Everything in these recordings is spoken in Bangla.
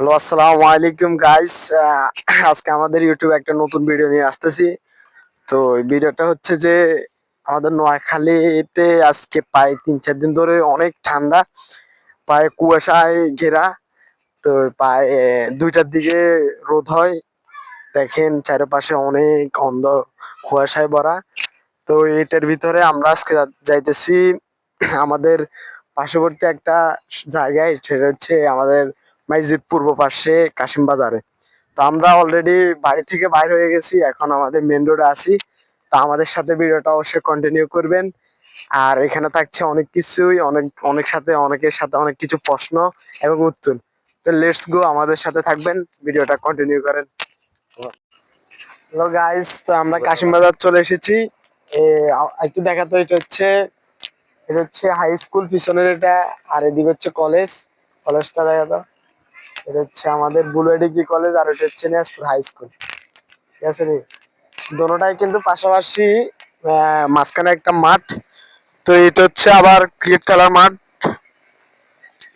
হ্যালো, আসসালামু আলাইকুম গাইস। আজকে আমাদের ইউটিউবে একটা নতুন ভিডিও নিয়ে আসতেছি। তো এই ভিডিওটা হচ্ছে যে আমাদের নোয়াখালীতে আজকে প্রায় 3-4 দিন ধরে অনেক ঠান্ডা, প্রায় কুয়াশায় ঘেরা। তো প্রায় 2টার দিকে রোদ হয়। দেখেন চারপাশে অনেক কুয়াশায় ভরা। তো এটার ভিতরে আমরা আজকে যাইতেছি আমাদের পার্শ্ববর্তী একটা জায়গায়, সেটা হচ্ছে আমাদের মাইজের পূর্ব পাশে কাশিম বাজারে। তো আমরা অলরেডি বাড়ি থেকে বাইর হয়ে গেছি, এখন আমাদের মেন রোডে আছি। তো আমাদের সাথে ভিডিওটা অবশ্যই কন্টিনিউ করবেন। আর এখানে থাকছে অনেক কিছুই, অনেকের সাথে অনেক কিছু প্রশ্ন এবং উত্তর। তো লেটস গো, আমাদের সাথে থাকবেন, ভিডিওটা কন্টিনিউ করেন। হ্যালো গাইস, তো আমরা কাশিম বাজার চলে এসেছি। একটু দেখাতো, এটা হচ্ছে হাই স্কুল পিছনের এটা, আর এদিকে হচ্ছে কলেজটা দেখাতো। এটা হচ্ছে আমাদের বুলুয়া ডিগ্রি কলেজ, আর এটা হচ্ছে নিয়াজপুর হাই স্কুল। ঠিক আছে রে, দোনোটাই কিন্তু পাশাপাশি। মাঝখানে একটা মাঠ। তো এটা হচ্ছে আবার ক্রিকেট খেলার মাঠ।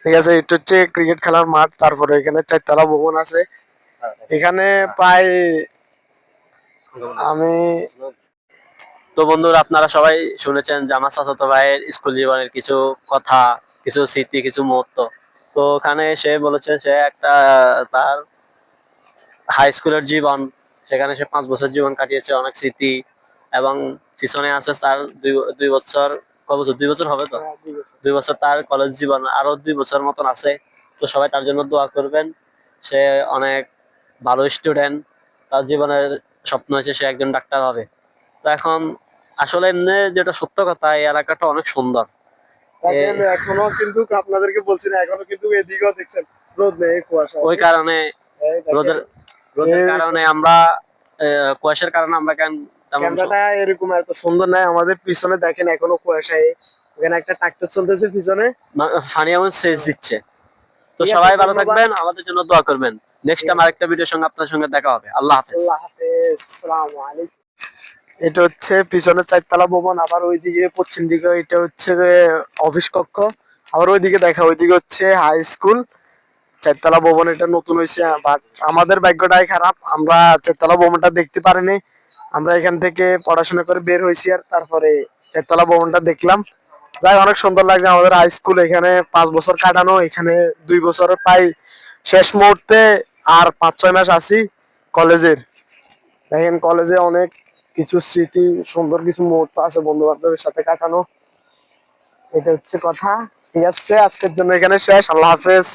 ঠিক আছে, এটা হচ্ছে ক্রিকেট খেলার মাঠ। তারপরে এখানে 4 তলা ভবন আছে। এখানে প্রায় আমি তো বন্ধুরা, আপনারা সবাই শুনেছেন যে আমার চাচাতো ভাইয়ের স্কুল জীবনের কিছু কথা, কিছু স্মৃতি, কিছু মুহূর্ত। তো ওখানে সে বলেছে সে একটা তার হাই স্কুলের জীবন, সেখানে সে 5 বছর জীবন কাটিয়েছে, অনেক স্মৃতি। এবং পিছনে আছে তার দুই বছর, কত বছর, 2 বছর হবে তো, 2 বছর তার কলেজ জীবন, আরো 2 বছর মতন আছে। তো সবাই তার জন্য দোয়া করবেন। সে অনেক ভালো স্টুডেন্ট, তার জীবনের স্বপ্ন হচ্ছে সে একজন ডাক্তার হবে। তো এখন আসলে এমনি যেটা সত্য কথা, এই এলাকাটা অনেক সুন্দর। দেখেন, এখনো কিন্তু আপনাদেরকে বলছি না, এখনো কিন্তু এদিকেও দেখছেন রোদ নেই, কুয়াশা। ওই কারণে এই দেখেন, রোদের রোদের এই কারণে আমরা, কুয়াশার কারণে আমরা কেন তেমন ক্যামেরাটা এরকম এত সুন্দর নাই। আমাদের পিছনে দেখেন এখনো কুয়াশায়, এখানে একটা ট্রাক্টর চলতেছে পিছনে। ফানি এমন সেচ দিচ্ছে। তো ঠিক আছে, সবাই ভালো ধন্যবাদ। থাকবেন, আমাদের জন্য দোয়া করবেন। নেক্সট ঠিক টাইম আছে, আরেকটা ভিডিওর সঙ্গে আপনার সঙ্গে দেখা হবে। আল্লাহ হাফেজ। আল্লাহ হাফেজ, আসসালামু আলাইকুম। এটা হচ্ছে পিছনে 4 তলা ভবন, আবার ওইদিকে পশ্চিম দিকে এটা হচ্ছে অফিস কক্ষ। আবার ওইদিকে দেখা, ওইদিকে হচ্ছে হাই স্কুল। 4 তলা ভবন এটা নতুন হয়েছে, বাট আমাদের ভাগ্যটাই খারাপ, আমরা 4 তলা ভবনটা দেখতে পারিনি। আমরা এখান থেকে পড়াশোনা করে বের হয়েছি, আর তারপরে 4 তলা ভবনটা দেখলাম। যাই, অনেক সুন্দর লাগছে আমাদের হাই স্কুল। এখানে 5 বছর কাটানো, এখানে 2 বছরের প্রায় শেষ মুহূর্তে, আর 5-6 মাস আছি কলেজের। দেখেন কলেজে অনেক কিছু স্মৃতি, সুন্দর কিছু মুহূর্ত আছে বন্ধু বান্ধবের সাথে কাটানো। এটা হচ্ছে কথা। ঠিক আছে, আজকের জন্য এখানে শেষ। আল্লাহ হাফেজ।